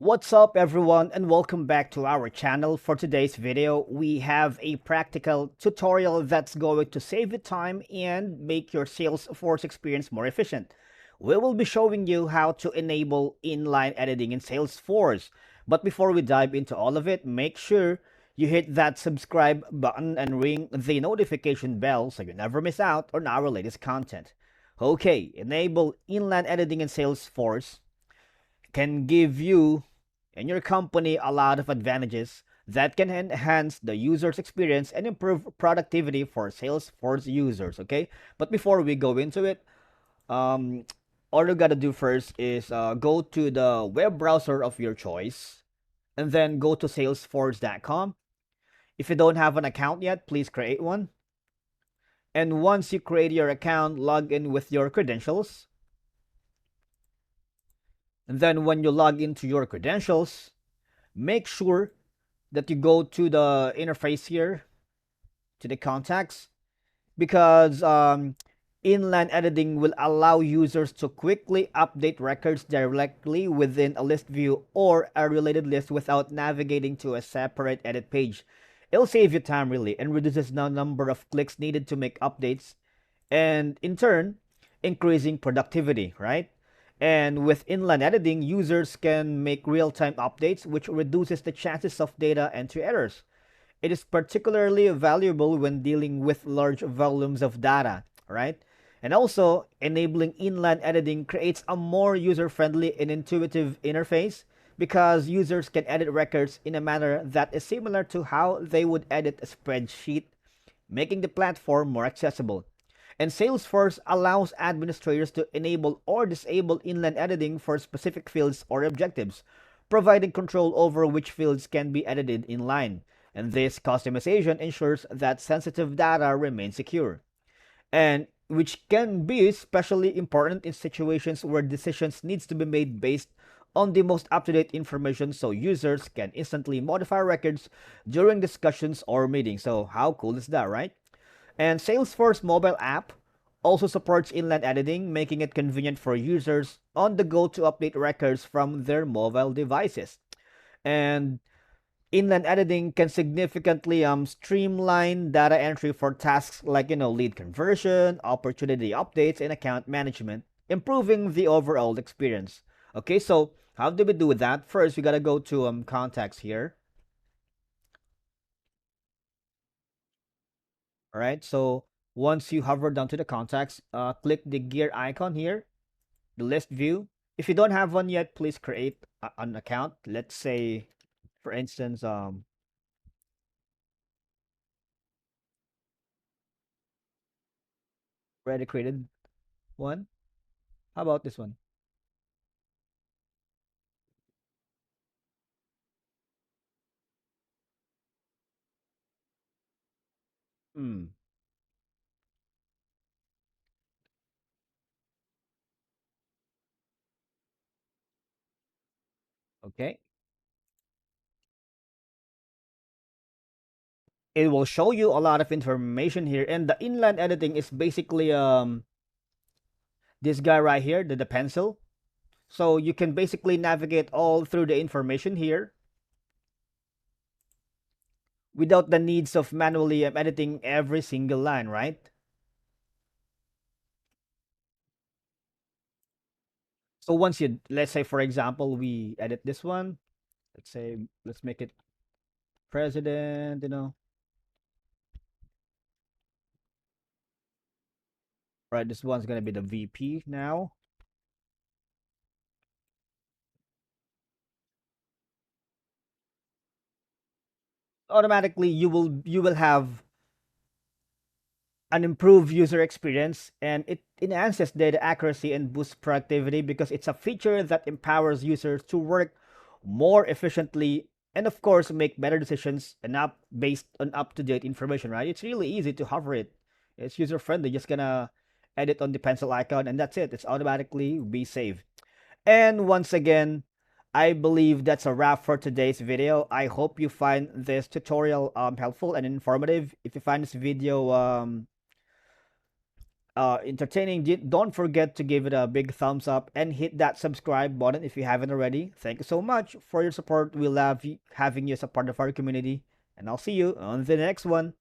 What's up everyone and welcome back to our channel. For today's video, we have a practical tutorial that's going to save you time and make your Salesforce experience more efficient. We will be showing you how to enable inline editing in Salesforce. But before we dive into all of it, make sure you hit that subscribe button and ring the notification bell so you never miss out on our latest content. Okay, enable inline editing in Salesforce can give you and your company a lot of advantages that can enhance the user's experience and improve productivity for Salesforce users. Okay, but before we go into it, um, all you gotta do first is go to the web browser of your choice and then go to salesforce.com. If you don't have an account yet, please create one. And once you create your account, log in with your credentials. And then when you log into your credentials, make sure that you go to the interface here to the contacts because inline editing will allow users to quickly update records directly within a list view or a related list without navigating to a separate edit page. It'll save you time really and reduces the number of clicks needed to make updates and in turn increasing productivity, right? And with inline editing, users can make real-time updates, which reduces the chances of data entry errors. It is particularly valuable when dealing with large volumes of data, right? And also, enabling inline editing creates a more user-friendly and intuitive interface because users can edit records in a manner that is similar to how they would edit a spreadsheet, making the platform more accessible. And Salesforce allows administrators to enable or disable inline editing for specific fields or objectives, providing control over which fields can be edited inline. And this customization ensures that sensitive data remains secure, and which can be especially important in situations where decisions needs to be made based on the most up-to-date information so users can instantly modify records during discussions or meetings. So how cool is that, right? And Salesforce mobile app also supports inline editing, making it convenient for users on the go to update records from their mobile devices. And inline editing can significantly streamline data entry for tasks like lead conversion, opportunity updates, and account management, improving the overall experience. Okay, so how do we do that? First, we gotta go to contacts here. All right, so once you hover down to the contacts, click the gear icon here, the list view. If you don't have one yet, please create an account. Let's say, for instance, already created one. How about this one? Hmm. Okay. It will show you a lot of information here, and the inline editing is basically this guy right here, the pencil. So you can basically navigate all through the information here without the needs of manually editing every single line, right? So once you, let's say for example, we edit this one. Let's say, let's make it president, right? This one's gonna be the VP now. Automatically, you will have an improved user experience, and it enhances data accuracy and boosts productivity because it's a feature that empowers users to work more efficiently and of course make better decisions and up based on up-to-date information, right? It's really easy to hover it. It's user friendly, just gonna edit on the pencil icon and that's it. It's automatically be saved. And once again, I believe that's a wrap for today's video. I hope you find this tutorial helpful and informative. If you find this video entertaining. Don't forget to give it a big thumbs up and hit that subscribe button if you haven't already. Thank you so much for your support. We love having you as a part of our community, and I'll see you on the next one.